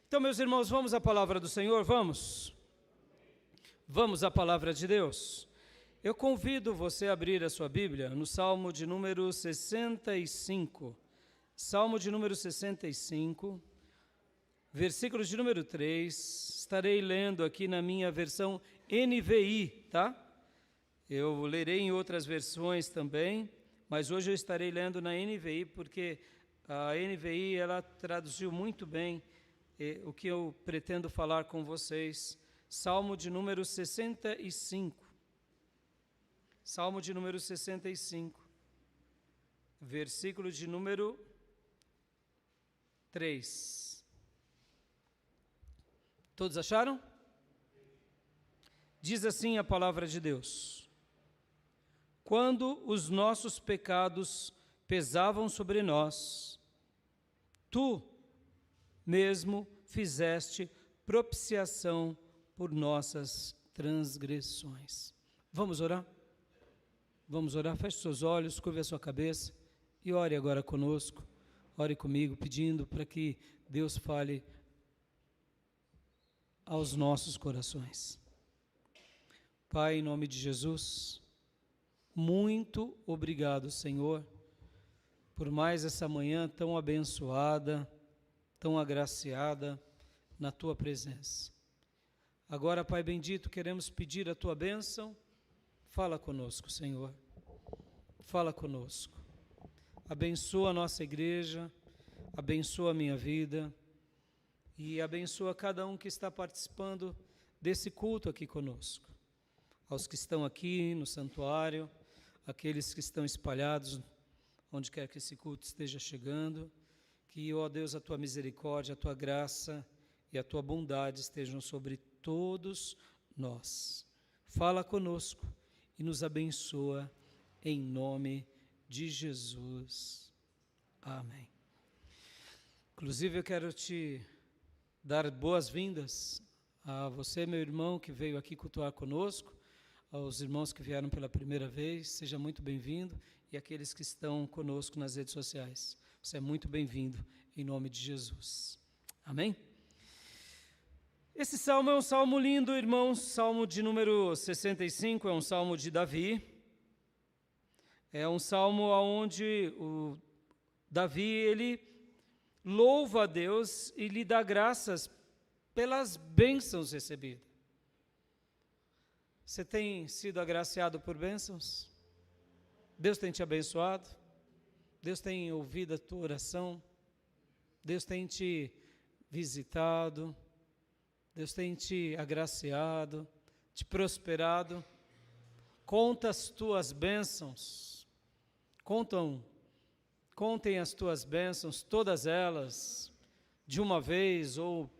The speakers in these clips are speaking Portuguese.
Então, meus irmãos, vamos à palavra do Senhor? Vamos? Vamos à palavra de Deus. Eu convido você a abrir a sua Bíblia no Salmo de número 65. Salmo de número 65, versículo de número 3. Estarei lendo aqui na minha versão NVI, tá? Eu lerei em outras versões também, mas hoje eu estarei lendo na NVI, porque a NVI, ela traduziu muito bem o que eu pretendo falar com vocês. Salmo de número 65. Salmo de número 65, versículo de número 3. Todos acharam? Diz assim a palavra de Deus: quando os nossos pecados pesavam sobre nós, tu mesmo fizeste propiciação por nossas transgressões. Vamos orar? Vamos orar? Feche seus olhos, curve a sua cabeça e ore agora conosco. Ore comigo, pedindo para que Deus fale aos nossos corações. Pai, em nome de Jesus, muito obrigado, Senhor, por mais essa manhã tão abençoada, tão agraciada na Tua presença. Agora, Pai bendito, queremos pedir a Tua bênção. Fala conosco, Senhor. Fala conosco. Abençoa a nossa igreja, abençoa a minha vida e abençoa cada um que está participando desse culto aqui conosco. Aos que estão aqui no santuário, aqueles que estão espalhados, onde quer que esse culto esteja chegando, que, ó Deus, a Tua misericórdia, a Tua graça e a Tua bondade estejam sobre todos nós. Fala conosco e nos abençoa em nome de Jesus. Amém. Inclusive, eu quero te dar boas-vindas a você, meu irmão, que veio aqui cultuar conosco, aos irmãos que vieram pela primeira vez, seja muito bem-vindo, e aqueles que estão conosco nas redes sociais. Você é muito bem-vindo, em nome de Jesus. Amém? Esse salmo é um salmo lindo, irmãos, salmo de número 65, é um salmo de Davi. É um salmo onde o Davi, ele louva a Deus e lhe dá graças pelas bênçãos recebidas. Você tem sido agraciado por bênçãos? Deus tem te abençoado? Deus tem ouvido a tua oração? Deus tem te visitado? Deus tem te agraciado, te prosperado? Conta as tuas bênçãos. Contem as tuas bênçãos, todas elas, de uma vez ou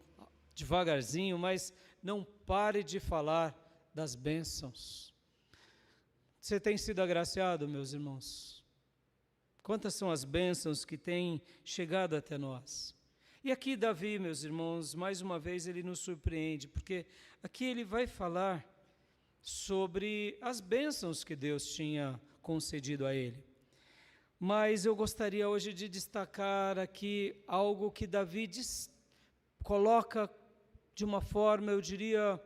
devagarzinho, mas não pare de falar das bênçãos. Você tem sido agraciado, meus irmãos? Quantas são as bênçãos que têm chegado até nós? E aqui Davi, meus irmãos, mais uma vez ele nos surpreende, porque aqui ele vai falar sobre as bênçãos que Deus tinha concedido a ele. Mas eu gostaria hoje de destacar aqui algo que Davi coloca de uma forma, eu diria,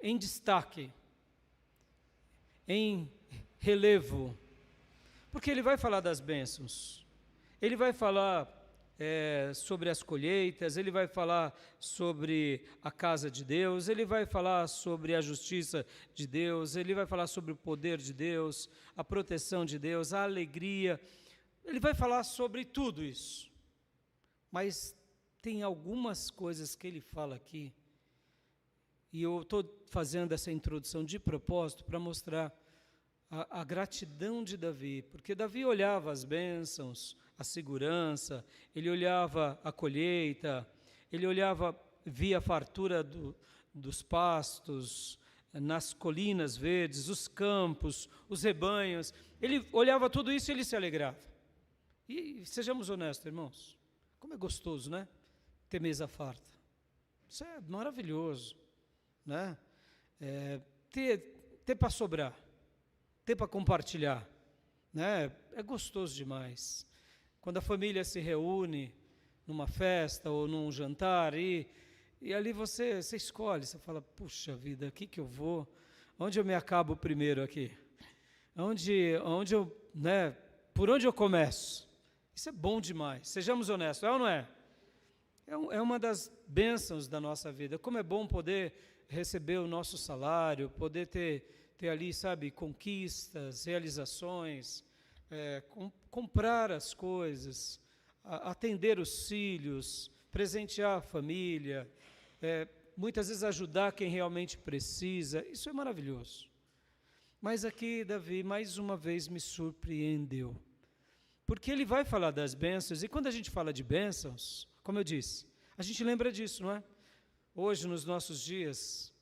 em destaque, em relevo, porque ele vai falar das bênçãos, ele vai falar sobre as colheitas, ele vai falar sobre a casa de Deus, ele vai falar sobre a justiça de Deus, ele vai falar sobre o poder de Deus, a proteção de Deus, a alegria, ele vai falar sobre tudo isso. Mas tem algumas coisas que ele fala aqui, e eu estou fazendo essa introdução de propósito para mostrar a gratidão de Davi, porque Davi olhava as bênçãos, a segurança, ele olhava a colheita, ele via a fartura dos pastos, nas colinas verdes, os campos, os rebanhos, ele olhava tudo isso e ele se alegrava. E sejamos honestos, irmãos, como é gostoso, né? Ter mesa farta. Isso é maravilhoso, né? Ter para sobrar, ter para compartilhar, né? É gostoso demais. Quando a família se reúne, numa festa ou num jantar, e ali você escolhe, você fala, puxa vida, aqui que eu vou, onde eu me acabo primeiro aqui? Onde eu, né, por onde eu começo? Isso é bom demais, sejamos honestos, é ou não é? É uma das bênçãos da nossa vida. Como é bom poder receber o nosso salário, poder ter ali, sabe, conquistas, realizações, comprar as coisas, atender os filhos, presentear a família, muitas vezes ajudar quem realmente precisa. Isso é maravilhoso. Mas aqui Davi, mais uma vez, me surpreendeu. Porque ele vai falar das bênçãos, e quando a gente fala de bênçãos, como eu disse, a gente lembra disso, não é? Hoje, nos nossos dias,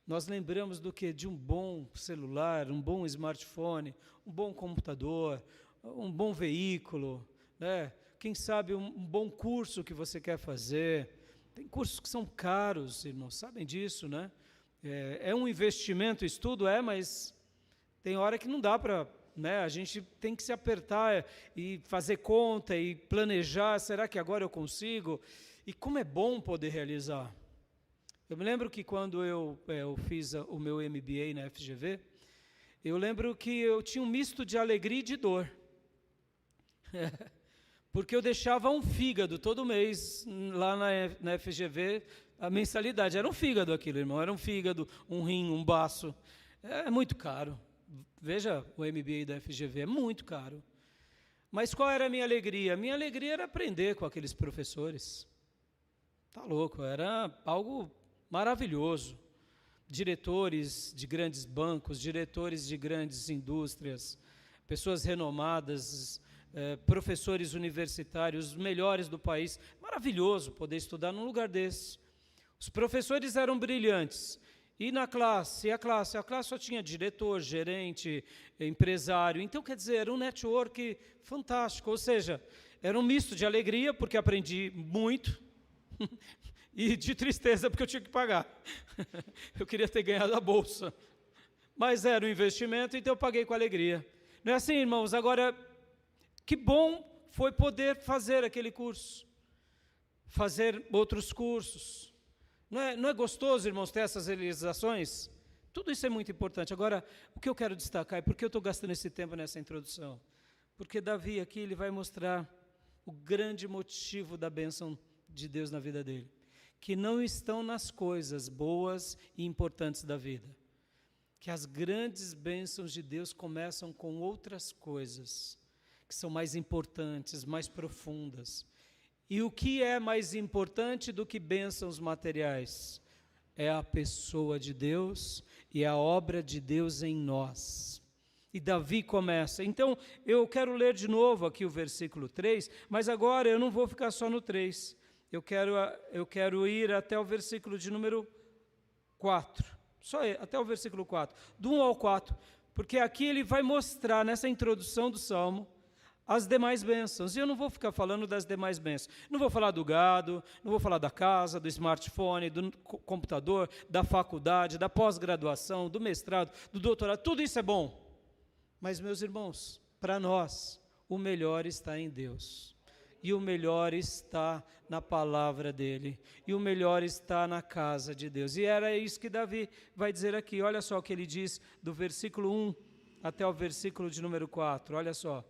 nós lembramos do quê? De um bom celular, um bom smartphone, um bom computador, um bom veículo, né? Quem sabe um bom curso que você quer fazer. Tem cursos que são caros, irmãos, sabem disso, né? É um investimento, estudo mas tem hora que não dá para... Né? A gente tem que se apertar e fazer conta e planejar, será que agora eu consigo? E como é bom poder realizar. Eu me lembro que quando eu fiz o meu MBA na FGV, eu lembro que eu tinha um misto de alegria e de dor. Porque eu deixava um fígado todo mês lá na FGV, a mensalidade. Era um fígado aquilo, irmão, era um fígado, um rim, um baço. É muito caro. Veja o MBA da FGV, é muito caro. Mas qual era a minha alegria? Minha alegria era aprender com aqueles professores. Tá louco, era algo maravilhoso. Diretores de grandes bancos, diretores de grandes indústrias, pessoas renomadas, professores universitários, os melhores do país. Maravilhoso poder estudar num lugar desse. Os professores eram brilhantes. E na classe, a classe só tinha diretor, gerente, empresário. Então, quer dizer, era um network fantástico. Ou seja, era um misto de alegria, porque aprendi muito, e de tristeza, porque eu tinha que pagar. Eu queria ter ganhado a bolsa. Mas era um investimento, então eu paguei com alegria. Não é assim, irmãos? Agora, que bom foi poder fazer aquele curso, fazer outros cursos. Não é gostoso, irmãos, ter essas realizações? Tudo isso é muito importante. Agora, o que eu quero destacar, e por que eu estou gastando esse tempo nessa introdução? Porque Davi aqui, ele vai mostrar o grande motivo da bênção de Deus na vida dele, que não estão nas coisas boas e importantes da vida, que as grandes bênçãos de Deus começam com outras coisas, que são mais importantes, mais profundas. E o que é mais importante do que bênçãos materiais? É a pessoa de Deus e a obra de Deus em nós. E Davi começa. Então, eu quero ler de novo aqui o versículo 3, mas agora eu não vou ficar só no 3. Eu quero ir até o versículo de número 4. Só até o versículo 4. Do 1 ao 4. Porque aqui ele vai mostrar, nessa introdução do Salmo, as demais bênçãos. E eu não vou ficar falando das demais bênçãos. Não vou falar do gado, não vou falar da casa, do smartphone, do computador, da faculdade, da pós-graduação, do mestrado, do doutorado. Tudo isso é bom. Mas, meus irmãos, para nós, o melhor está em Deus. E o melhor está na palavra dele. E o melhor está na casa de Deus. E era isso que Davi vai dizer aqui. Olha só o que ele diz do versículo 1 até o versículo de número 4. Olha só.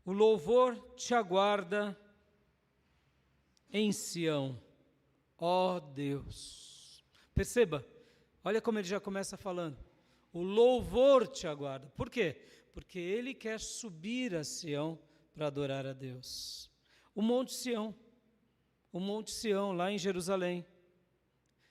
O louvor te aguarda em Sião, ó Deus. Perceba, olha como ele já começa falando. O louvor te aguarda. Por quê? Porque ele quer subir a Sião para adorar a Deus. O Monte Sião lá em Jerusalém.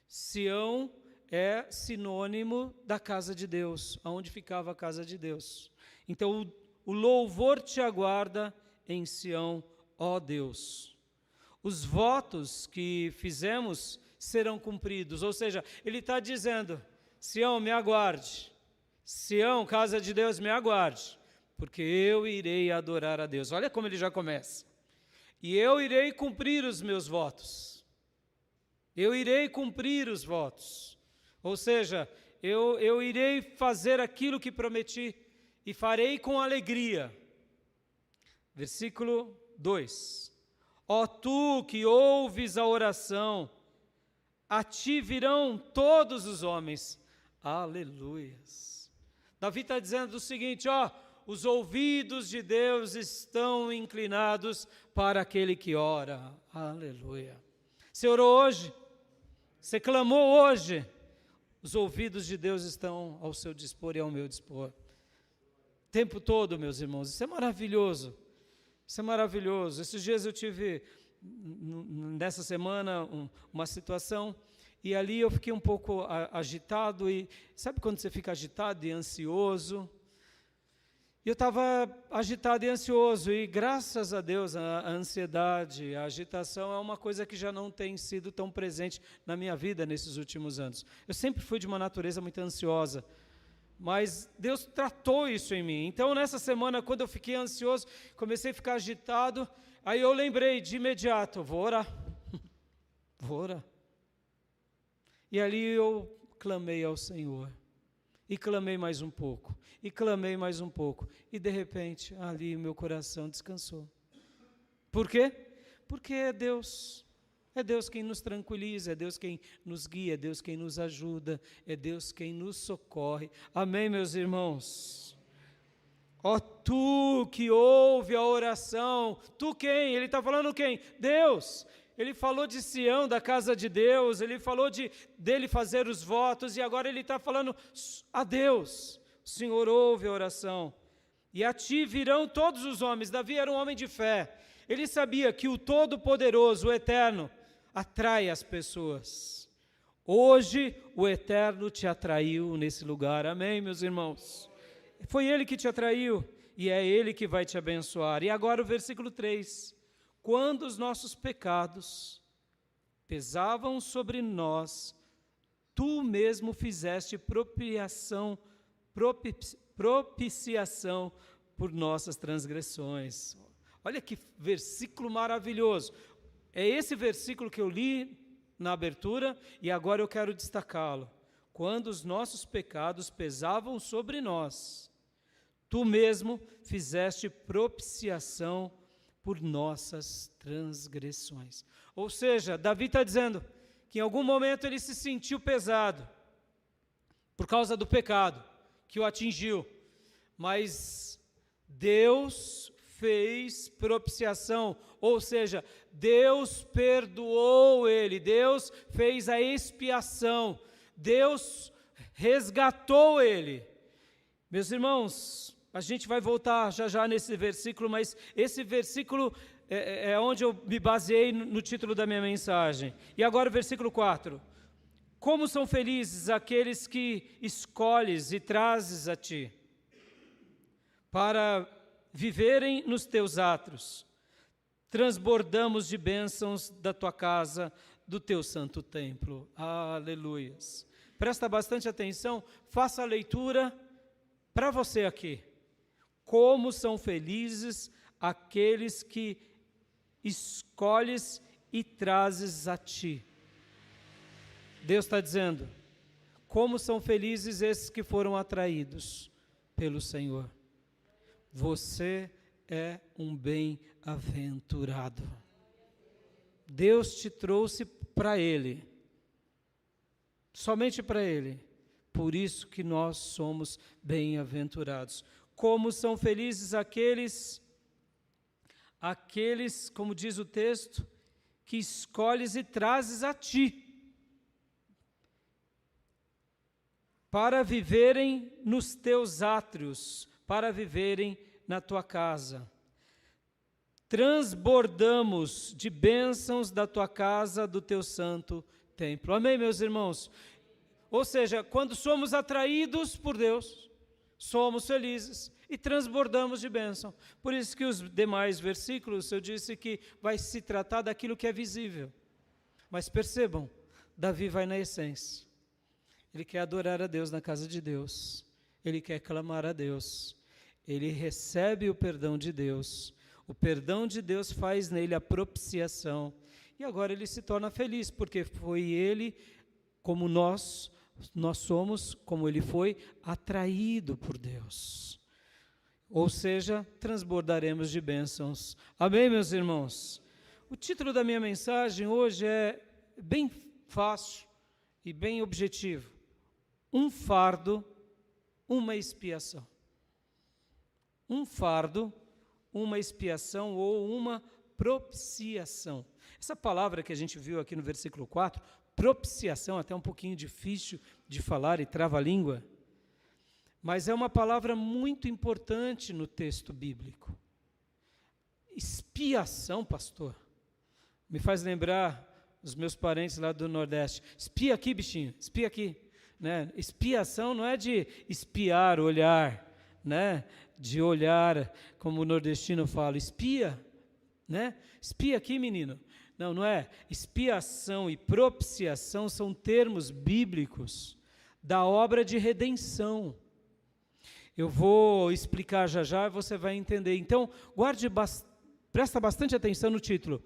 Sião é sinônimo da casa de Deus, onde ficava a casa de Deus. Então, o louvor te aguarda em Sião, ó Deus. Os votos que fizemos serão cumpridos. Ou seja, ele está dizendo, Sião, me aguarde. Sião, casa de Deus, me aguarde. Porque eu irei adorar a Deus. Olha como ele já começa. E eu irei cumprir os meus votos. Eu irei cumprir os votos. Ou seja, eu irei fazer aquilo que prometi. E farei com alegria. Versículo 2. Ó tu que ouves a oração, a ti virão todos os homens. Aleluias. Davi está dizendo o seguinte, os ouvidos de Deus estão inclinados para aquele que ora. Aleluia. Você orou hoje? Você clamou hoje? Os ouvidos de Deus estão ao seu dispor e ao meu dispor. O tempo todo, meus irmãos. Isso é maravilhoso. Isso é maravilhoso. Esses dias eu tive, nessa semana, uma situação, e ali eu fiquei um pouco agitado, e sabe quando você fica agitado e ansioso? E eu estava agitado e ansioso, e graças a Deus a ansiedade, a agitação é uma coisa que já não tem sido tão presente na minha vida nesses últimos anos. Eu sempre fui de uma natureza muito ansiosa, mas Deus tratou isso em mim. Então, nessa semana, quando eu fiquei ansioso, comecei a ficar agitado, aí eu lembrei de imediato, vou orar. E ali eu clamei ao Senhor, e clamei mais um pouco, e de repente, ali o meu coração descansou. Por quê? Porque é Deus quem nos tranquiliza, é Deus quem nos guia, é Deus quem nos ajuda, é Deus quem nos socorre. Amém, meus irmãos? Ó tu que ouve a oração, tu quem? Ele está falando quem? Deus. Ele falou de Sião, da casa de Deus, ele falou dele fazer os votos, e agora ele está falando a Deus. O Senhor ouve a oração. E a ti virão todos os homens. Davi era um homem de fé. Ele sabia que o Todo-Poderoso, o Eterno, atrai as pessoas. Hoje o Eterno te atraiu nesse lugar. Amém, meus irmãos? Foi Ele que te atraiu e é Ele que vai te abençoar. E agora o versículo 3. Quando os nossos pecados pesavam sobre nós, tu mesmo fizeste propiciação por nossas transgressões. Olha que versículo maravilhoso. É esse versículo que eu li na abertura e agora eu quero destacá-lo. Quando os nossos pecados pesavam sobre nós, tu mesmo fizeste propiciação por nossas transgressões. Ou seja, Davi está dizendo que em algum momento ele se sentiu pesado por causa do pecado que o atingiu, mas Deus fez propiciação, ou seja, Deus perdoou ele, Deus fez a expiação, Deus resgatou ele. Meus irmãos, a gente vai voltar já nesse versículo, mas esse versículo é onde eu me baseei no título da minha mensagem. E agora o versículo 4. Como são felizes aqueles que escolhes e trazes a ti, para viverem nos teus atos. Transbordamos de bênçãos da tua casa, do teu santo templo. Aleluias. Presta bastante atenção, faça a leitura para você aqui. Como são felizes aqueles que escolhes e trazes a ti. Deus está dizendo, como são felizes esses que foram atraídos pelo Senhor. Você é um bem-aventurado. Deus te trouxe para Ele, somente para Ele. Por isso que nós somos bem-aventurados. Como são felizes aqueles, como diz o texto, que escolhes e trazes a ti, para viverem nos teus átrios, para viverem na tua casa. Transbordamos de bênçãos da tua casa, do teu santo templo. Amém, meus irmãos? Ou seja, quando somos atraídos por Deus, somos felizes e transbordamos de bênção. Por isso que os demais versículos, eu disse que vai se tratar daquilo que é visível. Mas percebam, Davi vai na essência. Ele quer adorar a Deus na casa de Deus. Ele quer clamar a Deus. Ele recebe o perdão de Deus. O perdão de Deus faz nele a propiciação. E agora ele se torna feliz, porque foi ele, como nós somos, como ele foi, atraído por Deus. ou seja, transbordaremos de bênçãos. Amém, meus irmãos? O título da minha mensagem hoje é bem fácil e bem objetivo. Um fardo, uma expiação. Um fardo, uma expiação ou uma propiciação. Essa palavra que a gente viu aqui no versículo 4, propiciação, até um pouquinho difícil de falar e trava-língua, mas é uma palavra muito importante no texto bíblico. Expiação, pastor, me faz lembrar os meus parentes lá do Nordeste. Espia aqui, bichinho, espia aqui. Né? Expiação não é de espiar, olhar, né? De olhar, como o nordestino fala, espia, né? Espia aqui, menino. Não, não é. Expiação e propiciação são termos bíblicos da obra de redenção. Eu vou explicar já já e você vai entender. Então, presta bastante atenção no título.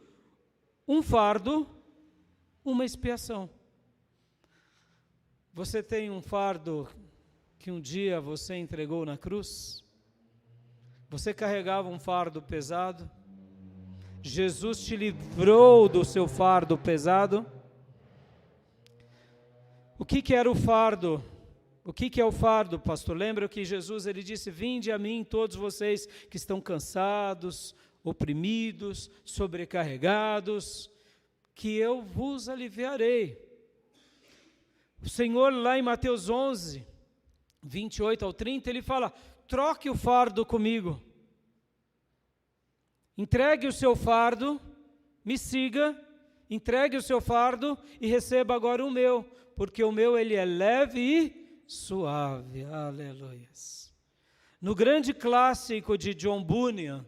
Um fardo, uma expiação. Você tem um fardo que um dia você entregou na cruz? Você carregava um fardo pesado? Jesus te livrou do seu fardo pesado? O que era o fardo? O que é o fardo, pastor? Lembra que Jesus ele disse, vinde a mim todos vocês que estão cansados, oprimidos, sobrecarregados, que eu vos aliviarei. O Senhor lá em Mateus 11, 28 ao 30, ele fala, troque o fardo comigo. Entregue o seu fardo, me siga, entregue o seu fardo e receba agora o meu, porque o meu ele é leve e suave, aleluias. No grande clássico de John Bunyan,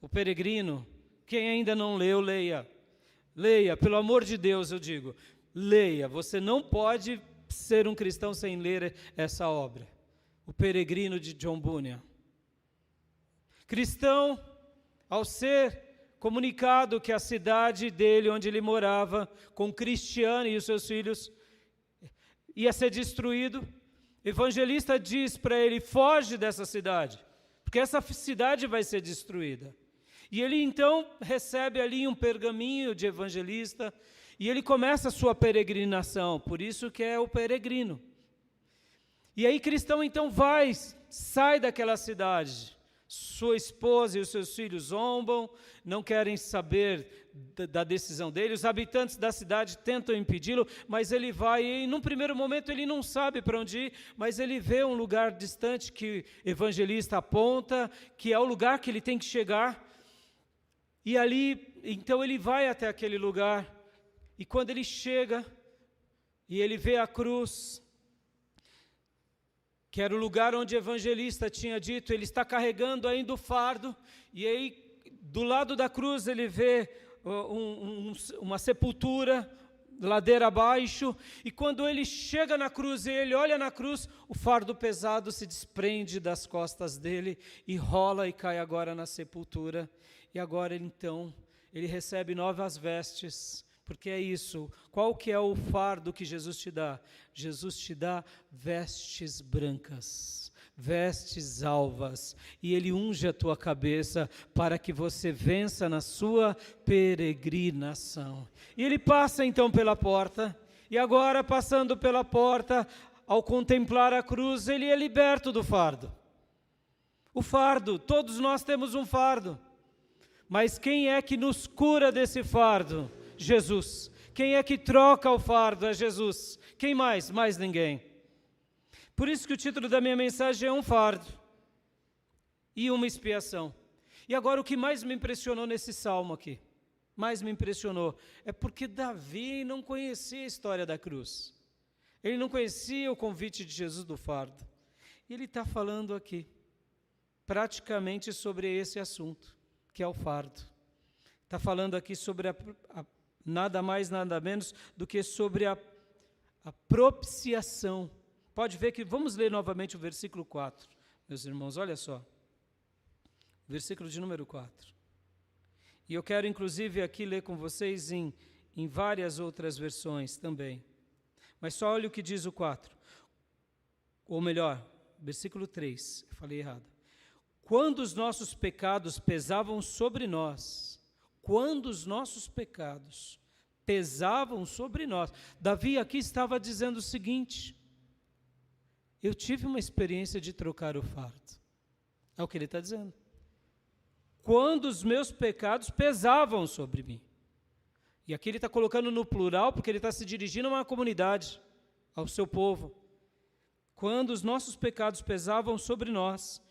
O Peregrino, quem ainda não leu, leia. Leia, pelo amor de Deus, eu digo, leia. Você não pode ser um cristão sem ler essa obra. O Peregrino de John Bunyan. Cristão, ao ser comunicado que a cidade dele, onde ele morava, com Cristiano e os seus filhos, ia ser destruído, o evangelista diz para ele, foge dessa cidade, porque essa cidade vai ser destruída. E ele então recebe ali um pergaminho de evangelista, e ele começa a sua peregrinação, por isso que é o peregrino. E aí cristão então sai daquela cidade, sua esposa e os seus filhos zombam, não querem saber da decisão dele, os habitantes da cidade tentam impedi-lo, mas ele vai e num primeiro momento ele não sabe para onde ir, mas ele vê um lugar distante que o evangelista aponta, que é o lugar que ele tem que chegar, e ali, então ele vai até aquele lugar, e quando ele chega, e ele vê a cruz, que era o lugar onde o evangelista tinha dito, ele está carregando ainda o fardo, e aí do lado da cruz ele vê uma sepultura, ladeira abaixo, e quando ele chega na cruz e ele olha na cruz, o fardo pesado se desprende das costas dele, e rola e cai agora na sepultura, e agora então ele recebe novas vestes, porque é isso, qual que é o fardo que Jesus te dá? Jesus te dá vestes brancas, vestes alvas, e Ele unge a tua cabeça para que você vença na sua peregrinação. E Ele passa então pela porta, e agora passando pela porta, ao contemplar a cruz, Ele é liberto do fardo. O fardo, todos nós temos um fardo, mas quem é que nos cura desse fardo? Jesus. Quem é que troca o fardo? É Jesus. Quem mais? Mais ninguém. Por isso que o título da minha mensagem é um fardo e uma expiação. E agora o que mais me impressionou nesse salmo aqui, mais me impressionou, é porque Davi não conhecia a história da cruz. Ele não conhecia o convite de Jesus do fardo. E ele está falando aqui, praticamente sobre esse assunto, que é o fardo. Está falando aqui sobre nada mais, nada menos do que sobre a propiciação. Pode ver que, vamos ler novamente o versículo 4, meus irmãos, olha só. Versículo de número 4. E eu quero, inclusive, aqui ler com vocês em várias outras versões também. Mas só olha o que diz o 4. Ou melhor, versículo 3, eu falei errado. quando os nossos pecados pesavam sobre nós, Davi aqui estava dizendo o seguinte: eu tive uma experiência de trocar o fardo. É o que ele está dizendo. Quando os meus pecados pesavam sobre mim. E aqui ele está colocando no plural, porque ele está se dirigindo a uma comunidade, ao seu povo. Quando os nossos pecados pesavam sobre nós,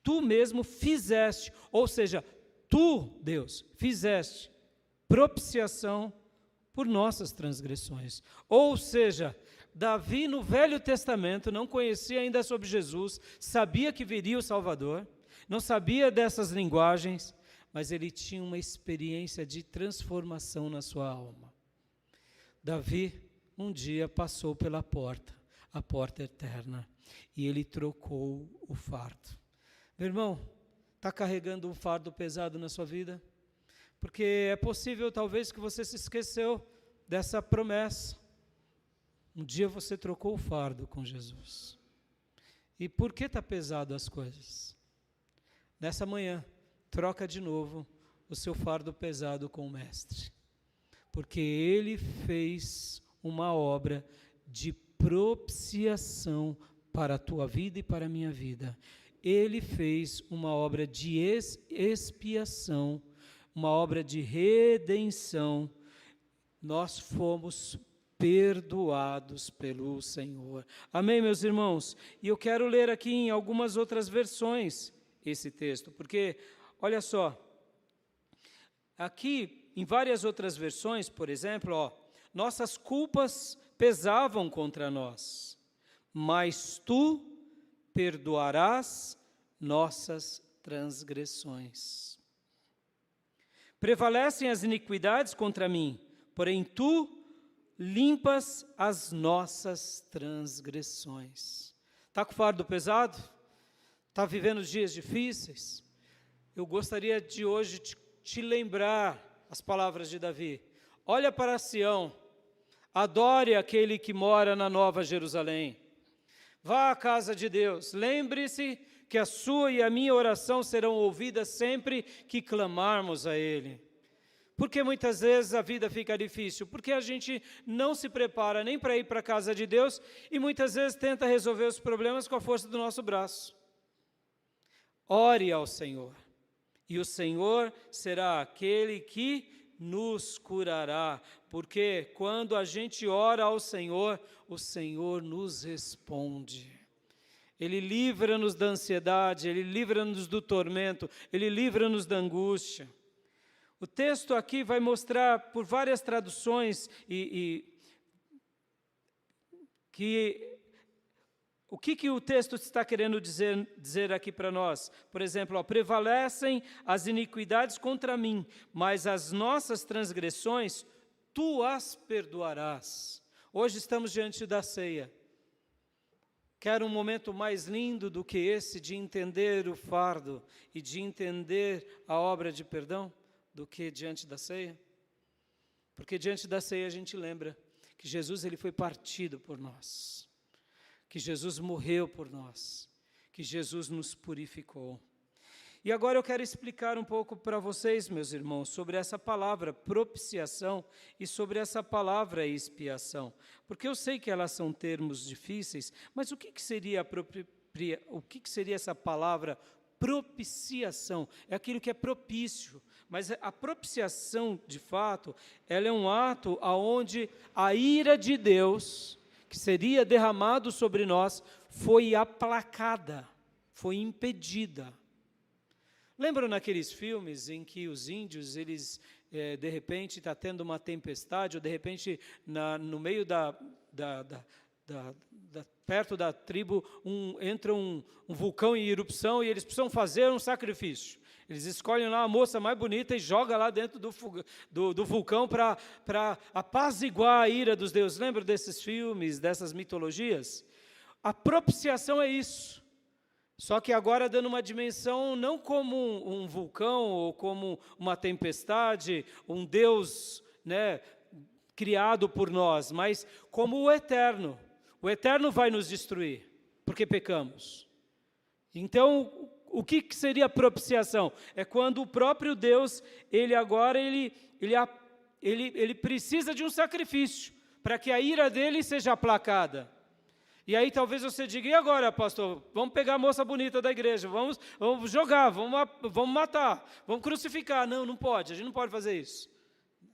tu mesmo fizeste, ou seja, tu, Deus, fizeste propiciação por nossas transgressões. Ou seja, Davi no Velho Testamento não conhecia ainda sobre Jesus, sabia que viria o Salvador, não sabia dessas linguagens, mas ele tinha uma experiência de transformação na sua alma. Davi um dia passou pela porta, a porta eterna, e ele trocou o fardo. Meu irmão, está carregando um fardo pesado na sua vida? Porque é possível talvez que você se esqueceu dessa promessa. Um dia você trocou o fardo com Jesus. E por que está pesado as coisas? Nessa manhã, troca de novo o seu fardo pesado com o Mestre. Porque Ele fez uma obra de propiciação para a tua vida e para a minha vida. Ele fez uma obra de expiação, uma obra de redenção. Nós fomos perdoados pelo Senhor. Amém, meus irmãos? E eu quero ler aqui em algumas outras versões esse texto, porque, olha só, aqui em várias outras versões, por exemplo, nossas culpas pesavam contra nós, mas tu perdoarás nossas transgressões. Prevalecem as iniquidades contra mim, porém tu limpas as nossas transgressões. Está com o fardo pesado? Está vivendo dias difíceis? Eu gostaria de hoje te lembrar as palavras de Davi. Olha para Sião, adore aquele que mora na Nova Jerusalém. Vá à casa de Deus, lembre-se que a sua e a minha oração serão ouvidas sempre que clamarmos a Ele. Porque muitas vezes a vida fica difícil, porque a gente não se prepara nem para ir para a casa de Deus e muitas vezes tenta resolver os problemas com a força do nosso braço. Ore ao Senhor, e o Senhor será aquele que nos curará, porque quando a gente ora ao Senhor, o Senhor nos responde. Ele livra-nos da ansiedade, Ele livra-nos do tormento, Ele livra-nos da angústia. O texto aqui vai mostrar por várias traduções o que o texto está querendo dizer aqui para nós. Por exemplo, prevalecem as iniquidades contra mim, mas as nossas transgressões tu as perdoarás. Hoje estamos diante da ceia. Quero um momento mais lindo do que esse de entender o fardo e de entender a obra de perdão do que diante da ceia? Porque diante da ceia a gente lembra que Jesus ele foi partido por nós, que Jesus morreu por nós, que Jesus nos purificou. E agora eu quero explicar um pouco para vocês, meus irmãos, sobre essa palavra propiciação e sobre essa palavra expiação, porque eu sei que elas são termos difíceis, mas o que seria essa palavra propiciação? É aquilo que é propício. Mas a propiciação, de fato, ela é um ato onde a ira de Deus, que seria derramado sobre nós, foi aplacada, foi impedida. Lembram naqueles filmes em que os índios, eles, de repente, está tendo uma tempestade, ou de repente, no meio perto da tribo, entra um vulcão em erupção e eles precisam fazer um sacrifício. Eles escolhem lá a moça mais bonita e jogam lá dentro do vulcão para apaziguar a ira dos deuses. Lembram desses filmes, dessas mitologias? A propiciação é isso. Só que agora dando uma dimensão não como um vulcão ou como uma tempestade, um Deus, criado por nós, mas como o eterno. O eterno vai nos destruir, porque pecamos. Então, o que seria propiciação? É quando o próprio Deus, ele precisa de um sacrifício, para que a ira dele seja aplacada. E aí talvez você diga, e agora, pastor, vamos pegar a moça bonita da igreja, vamos jogar, vamos matar, vamos crucificar. Não pode, a gente não pode fazer isso.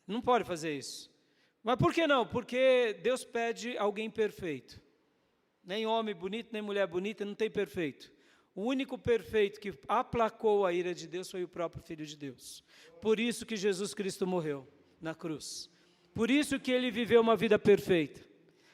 Não pode fazer isso. Mas por que não? Porque Deus pede alguém perfeito. Nem homem bonito, nem mulher bonita, não tem perfeito. O único perfeito que aplacou a ira de Deus foi o próprio Filho de Deus. Por isso que Jesus Cristo morreu na cruz. Por isso que ele viveu uma vida perfeita.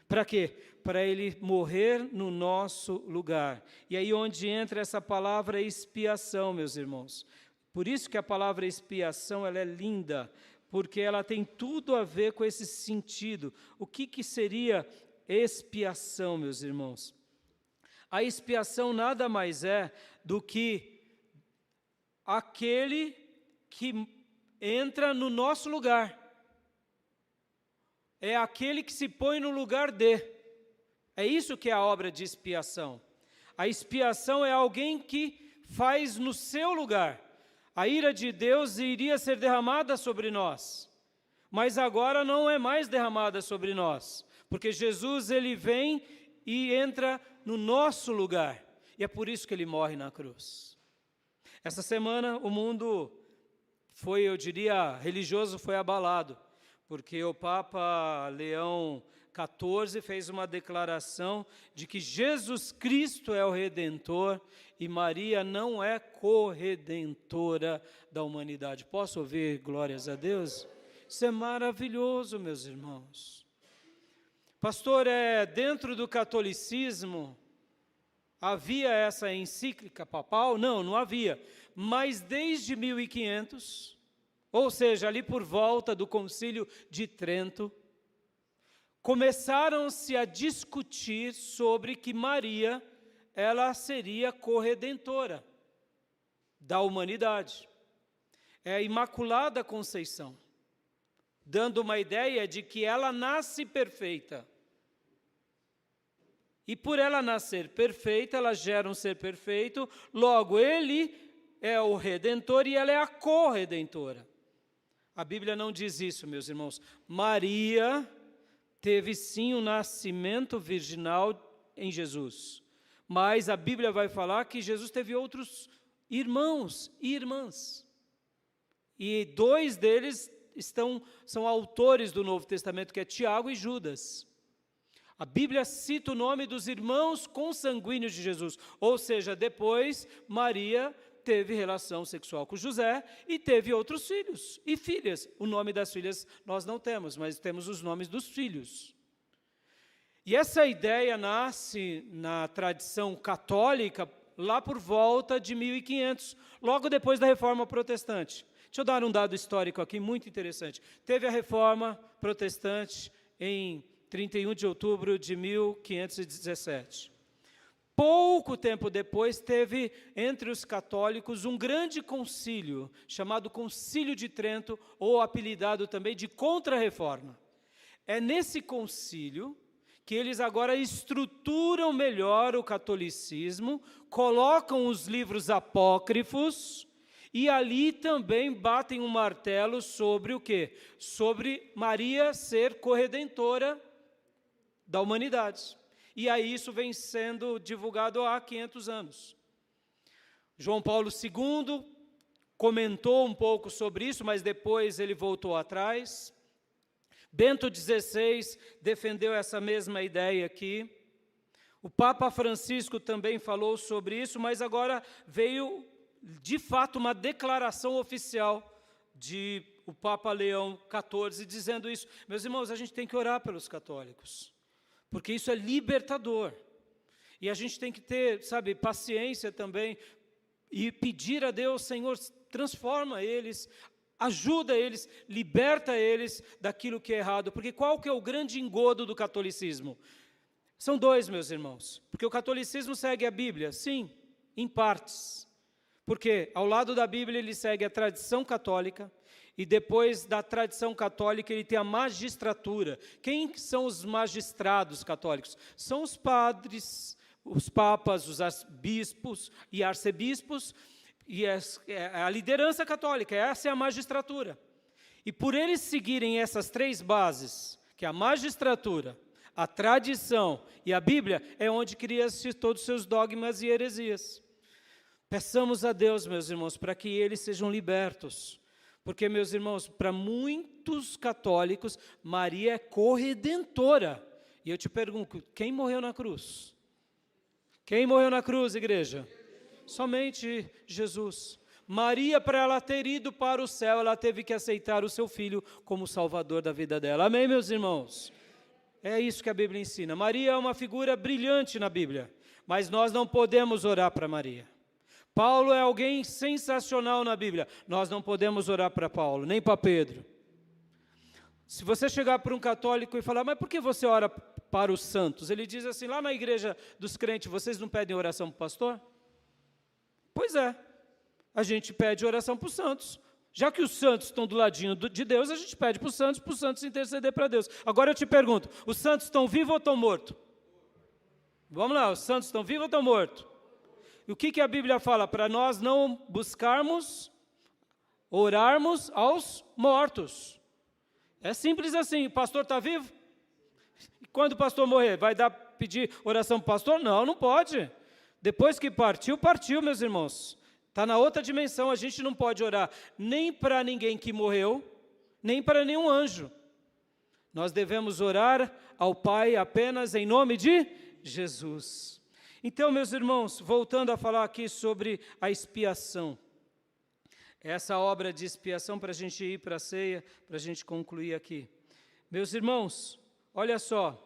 Para quê? Para ele morrer no nosso lugar. E aí onde entra essa palavra expiação, meus irmãos. Por isso que a palavra expiação, ela é linda, porque ela tem tudo a ver com esse sentido. O que seria expiação, meus irmãos? A expiação nada mais é do que aquele que entra no nosso lugar. É aquele que se põe no lugar de. É isso que é a obra de expiação. A expiação é alguém que faz no seu lugar. A ira de Deus iria ser derramada sobre nós, mas agora não é mais derramada sobre nós, porque Jesus, ele vem e entra no nosso lugar, e é por isso que ele morre na cruz. Essa semana o mundo foi, eu diria, religioso foi abalado, porque o Papa Leão XIV fez uma declaração de que Jesus Cristo é o Redentor e Maria não é corredentora da humanidade. Posso ouvir glórias a Deus? Isso é maravilhoso, meus irmãos. Pastor, dentro do catolicismo havia essa encíclica papal? Não havia. Mas desde 1500, ou seja, ali por volta do Concílio de Trento, começaram-se a discutir sobre que Maria, ela seria corredentora da humanidade. É a Imaculada Conceição, dando uma ideia de que ela nasce perfeita. E por ela nascer perfeita, ela gera um ser perfeito, logo ele é o Redentor e ela é a corredentora. A Bíblia não diz isso, meus irmãos. Maria teve sim um nascimento virginal em Jesus, mas a Bíblia vai falar que Jesus teve outros irmãos e irmãs, e 2 deles são autores do Novo Testamento, que é Tiago e Judas. A Bíblia cita o nome dos irmãos consanguíneos de Jesus, ou seja, depois Maria teve relação sexual com José e teve outros filhos e filhas. O nome das filhas nós não temos, mas temos os nomes dos filhos. E essa ideia nasce na tradição católica lá por volta de 1500, logo depois da Reforma Protestante. Deixa eu dar um dado histórico aqui muito interessante. Teve a Reforma Protestante em 31 de outubro de 1517. Pouco tempo depois, teve entre os católicos um grande concílio, chamado Concílio de Trento, ou apelidado também de Contra-Reforma. É nesse concílio que eles agora estruturam melhor o catolicismo, colocam os livros apócrifos, e ali também batem um martelo sobre o quê? Sobre Maria ser corredentora da humanidade. E aí isso vem sendo divulgado há 500 anos. João Paulo II comentou um pouco sobre isso, mas depois ele voltou atrás. Bento XVI defendeu essa mesma ideia aqui. O Papa Francisco também falou sobre isso, mas agora veio, de fato, uma declaração oficial de o Papa Leão XIV dizendo isso. Meus irmãos, a gente tem que orar pelos católicos, porque isso é libertador. E a gente tem que ter, paciência também, e pedir a Deus, Senhor, transforma eles, ajuda eles, liberta eles daquilo que é errado. Porque qual que é o grande engodo do catolicismo? São 2, meus irmãos. Porque o catolicismo segue a Bíblia, sim, em partes. Porque ao lado da Bíblia ele segue a tradição católica, e depois da tradição católica ele tem a magistratura. Quem são os magistrados católicos? São os padres, os papas, os bispos e arcebispos, e a liderança católica, essa é a magistratura. E por eles seguirem essas 3 bases, que é a magistratura, a tradição e a Bíblia, é onde cria-se todos os seus dogmas e heresias. Peçamos a Deus, meus irmãos, para que eles sejam libertos. Porque, meus irmãos, para muitos católicos, Maria é corredentora. E eu te pergunto, quem morreu na cruz? Quem morreu na cruz, igreja? Somente Jesus. Maria, para ela ter ido para o céu, ela teve que aceitar o seu filho como salvador da vida dela. Amém, meus irmãos? É isso que a Bíblia ensina. Maria é uma figura brilhante na Bíblia, mas nós não podemos orar para Maria. Paulo é alguém sensacional na Bíblia. Nós não podemos orar para Paulo, nem para Pedro. Se você chegar para um católico e falar, mas por que você ora para os santos? Ele diz assim, lá na igreja dos crentes, vocês não pedem oração para o pastor? Pois é, a gente pede oração para os santos. Já que os santos estão do ladinho de Deus, a gente pede para os santos interceder para Deus. Agora eu te pergunto, os santos estão vivos ou estão mortos? Vamos lá, os santos estão vivos ou estão mortos? E o que a Bíblia fala? Para nós não buscarmos, orarmos aos mortos. É simples assim, o pastor está vivo? E quando o pastor morrer, vai pedir oração para o pastor? Não, não pode. Depois que partiu, meus irmãos. Está na outra dimensão, a gente não pode orar nem para ninguém que morreu, nem para nenhum anjo. Nós devemos orar ao Pai apenas em nome de Jesus. Então, meus irmãos, voltando a falar aqui sobre a expiação. Essa obra de expiação para a gente ir para a ceia, para a gente concluir aqui. Meus irmãos, olha só.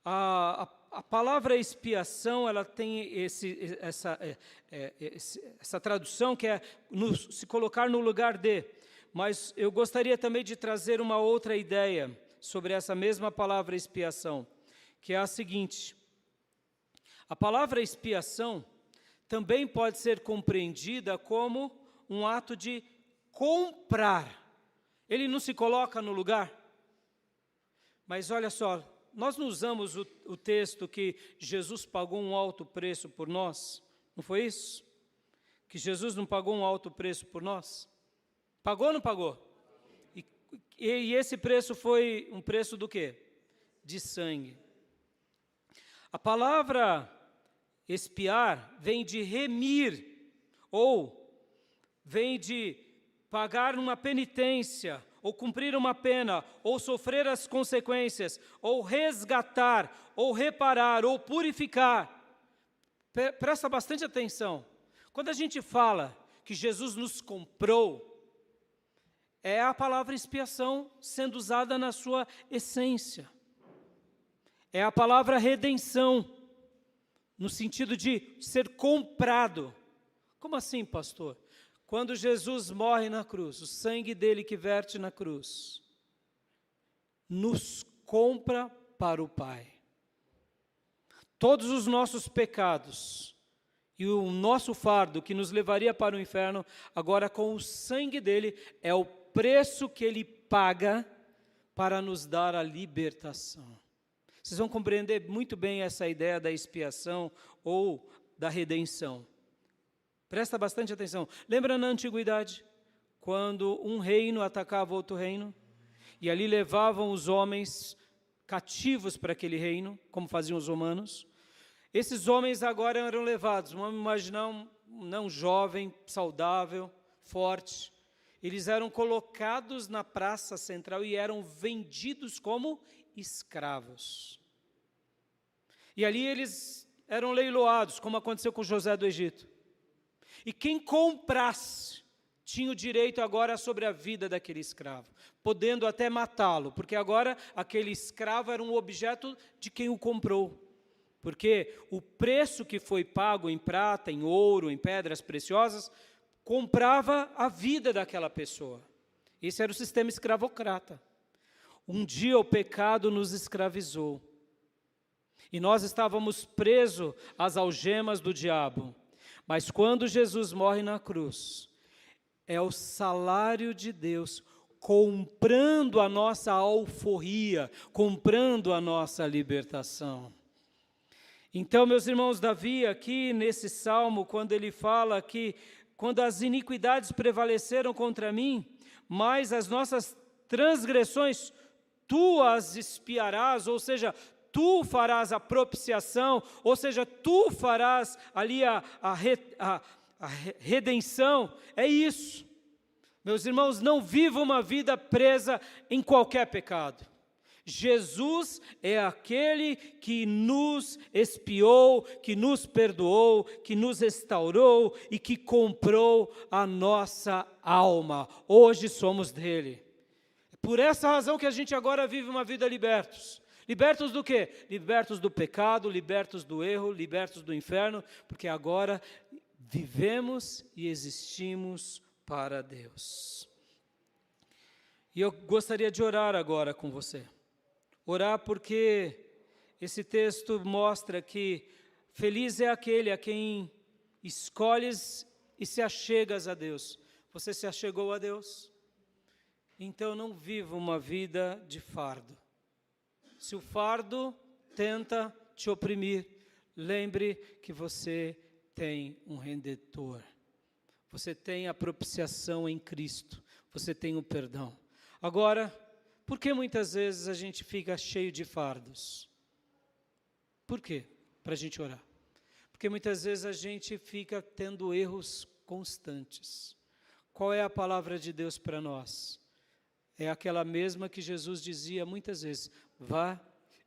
A palavra expiação, ela tem essa tradução que é se colocar no lugar de. Mas eu gostaria também de trazer uma outra ideia sobre essa mesma palavra expiação, que é a seguinte. A palavra expiação também pode ser compreendida como um ato de comprar. Ele não se coloca no lugar. Mas olha só, nós não usamos o texto que Jesus pagou um alto preço por nós, não foi isso? Que Jesus não pagou um alto preço por nós? Pagou ou não pagou? E esse preço foi um preço do quê? De sangue. A palavra expiar vem de remir, ou vem de pagar uma penitência, ou cumprir uma pena, ou sofrer as consequências, ou resgatar, ou reparar, ou purificar. Presta bastante atenção. Quando a gente fala que Jesus nos comprou, é a palavra expiação sendo usada na sua essência. É a palavra redenção, no sentido de ser comprado. Como assim, pastor? Quando Jesus morre na cruz, o sangue dele que verte na cruz, nos compra para o Pai. Todos os nossos pecados e o nosso fardo que nos levaria para o inferno, agora com o sangue dele, é o preço que ele paga para nos dar a libertação. Vocês vão compreender muito bem essa ideia da expiação ou da redenção. Presta bastante atenção. Lembra na antiguidade, quando um reino atacava outro reino, e ali levavam os homens cativos para aquele reino, como faziam os romanos? Esses homens agora eram levados, vamos imaginar um jovem, saudável, forte. Eles eram colocados na praça central e eram vendidos como escravos. E ali eles eram leiloados, como aconteceu com José do Egito. E quem comprasse tinha o direito agora sobre a vida daquele escravo, podendo até matá-lo, porque agora aquele escravo era um objeto de quem o comprou. Porque o preço que foi pago em prata, em ouro, em pedras preciosas, comprava a vida daquela pessoa. Esse era o sistema escravocrata. Um dia o pecado nos escravizou. E nós estávamos presos às algemas do diabo. Mas quando Jesus morre na cruz, é o salário de Deus comprando a nossa alforria, comprando a nossa libertação. Então, meus irmãos, Davi aqui nesse salmo, quando ele fala que quando as iniquidades prevaleceram contra mim, mas as nossas transgressões, tu as expiarás, ou seja, tu farás a propiciação, ou seja, tu farás ali a redenção. É isso. Meus irmãos, não viva uma vida presa em qualquer pecado. Jesus é aquele que nos expiou, que nos perdoou, que nos restaurou e que comprou a nossa alma. Hoje somos dele. Por essa razão que a gente agora vive uma vida libertos. Libertos do quê? Libertos do pecado, libertos do erro, libertos do inferno, porque agora vivemos e existimos para Deus. E eu gostaria de orar agora com você. Orar porque esse texto mostra que feliz é aquele a quem escolhes e se achegas a Deus. Você se achegou a Deus? Então não viva uma vida de fardo. Se o fardo tenta te oprimir, lembre que você tem um Redentor. Você tem a propiciação em Cristo. Você tem o perdão. Agora, por que muitas vezes a gente fica cheio de fardos? Por quê? Para a gente orar. Porque muitas vezes a gente fica tendo erros constantes. Qual é a palavra de Deus para nós? É aquela mesma que Jesus dizia muitas vezes: vá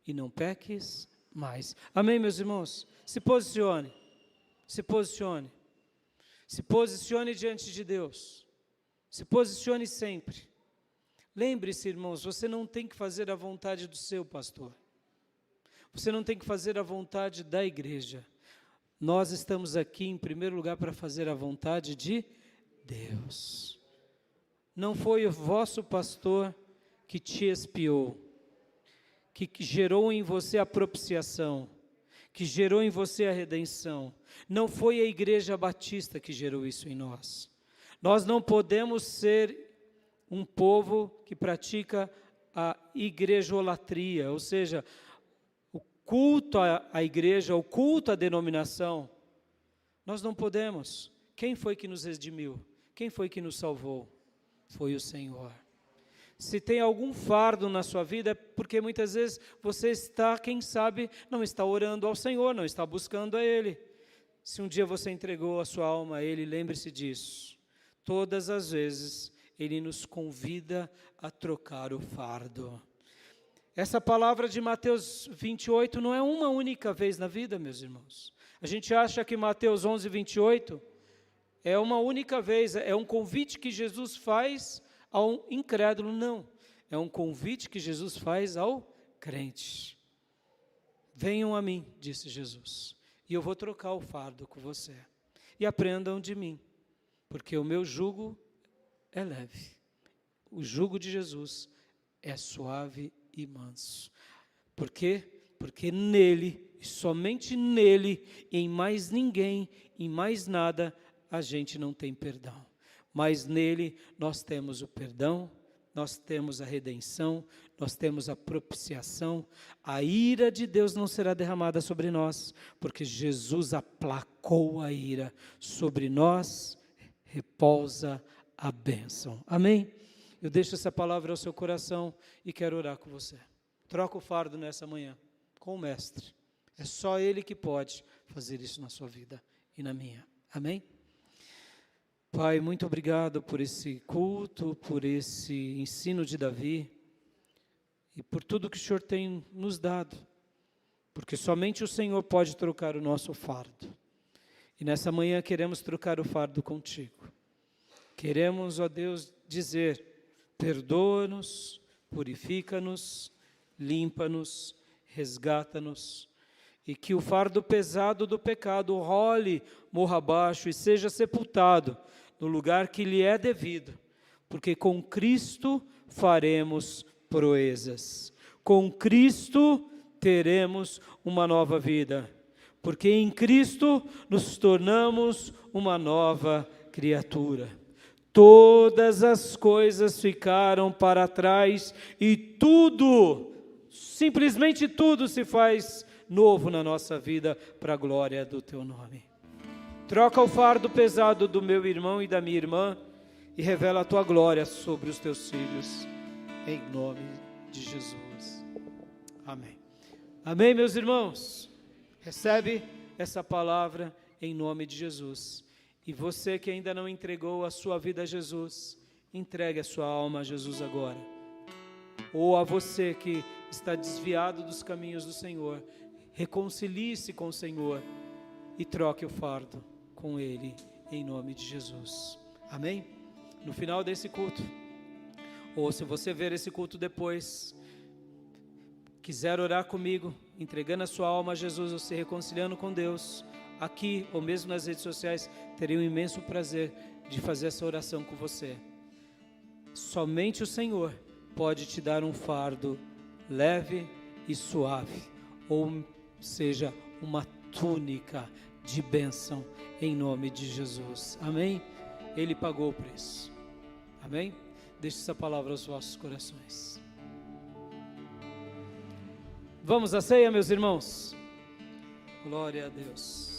e não peques mais. Amém, meus irmãos? Se posicione. Se posicione. Se posicione diante de Deus. Se posicione sempre. Lembre-se, irmãos, você não tem que fazer a vontade do seu pastor. Você não tem que fazer a vontade da igreja. Nós estamos aqui, em primeiro lugar, para fazer a vontade de Deus. Não foi o vosso pastor que te expiou, que gerou em você a propiciação, que gerou em você a redenção. Não foi a Igreja Batista que gerou isso em nós. Nós não podemos ser um povo que pratica a igrejolatria, ou seja, o culto à igreja, o culto à denominação. Nós não podemos. Quem foi que nos redimiu? Quem foi que nos salvou? Foi o Senhor. Se tem algum fardo na sua vida, é porque muitas vezes você está, quem sabe, não está orando ao Senhor, não está buscando a Ele. Se um dia você entregou a sua alma a Ele, lembre-se disso. Todas as vezes Ele nos convida a trocar o fardo. Essa palavra de Mateus 28 não é uma única vez na vida, meus irmãos. A gente acha que Mateus 11, 28 é uma única vez, é um convite que Jesus faz ao incrédulo. Não, é um convite que Jesus faz ao crente. Venham a mim, disse Jesus, e eu vou trocar o fardo com você. E aprendam de mim, porque o meu jugo é leve. O jugo de Jesus é suave e manso. Por quê? Porque nele, e somente nele, em mais ninguém, em mais nada, a gente não tem perdão. Mas nele nós temos o perdão, nós temos a redenção, nós temos a propiciação. A ira de Deus não será derramada sobre nós, porque Jesus aplacou a ira. Sobre nós repousa a bênção. Amém? Eu deixo essa palavra ao seu coração e quero orar com você. Troca o fardo nessa manhã com o Mestre. É só Ele que pode fazer isso na sua vida e na minha. Amém? Pai, muito obrigado por esse culto, por esse ensino de Davi e por tudo que o Senhor tem nos dado, porque somente o Senhor pode trocar o nosso fardo. E nessa manhã queremos trocar o fardo contigo. Queremos, ó Deus, dizer: perdoa-nos, purifica-nos, limpa-nos, resgata-nos, e que o fardo pesado do pecado role, morra abaixo e seja sepultado no lugar que lhe é devido, porque com Cristo faremos proezas. Com Cristo teremos uma nova vida, porque em Cristo nos tornamos uma nova criatura. Todas as coisas ficaram para trás e tudo, simplesmente tudo se faz novo na nossa vida, para a glória do teu nome. Troca o fardo pesado do meu irmão e da minha irmã e revela a tua glória sobre os teus filhos, em nome de Jesus. Amém. Amém, meus irmãos. Recebe essa palavra em nome de Jesus. E você que ainda não entregou a sua vida a Jesus, entregue a sua alma a Jesus agora. Ou a você que está desviado dos caminhos do Senhor, reconcilie-se com o Senhor e troque o fardo com Ele, em nome de Jesus. Amém? No final desse culto, ou se você ver esse culto depois, quiser orar comigo, entregando a sua alma a Jesus ou se reconciliando com Deus, aqui ou mesmo nas redes sociais, terei um imenso prazer de fazer essa oração com você. Somente o Senhor pode te dar um fardo leve e suave, ou seja, uma túnica de bênção em nome de Jesus. Amém? Ele pagou o preço. Amém? Deixe essa palavra aos vossos corações. Vamos à ceia, meus irmãos? Glória a Deus.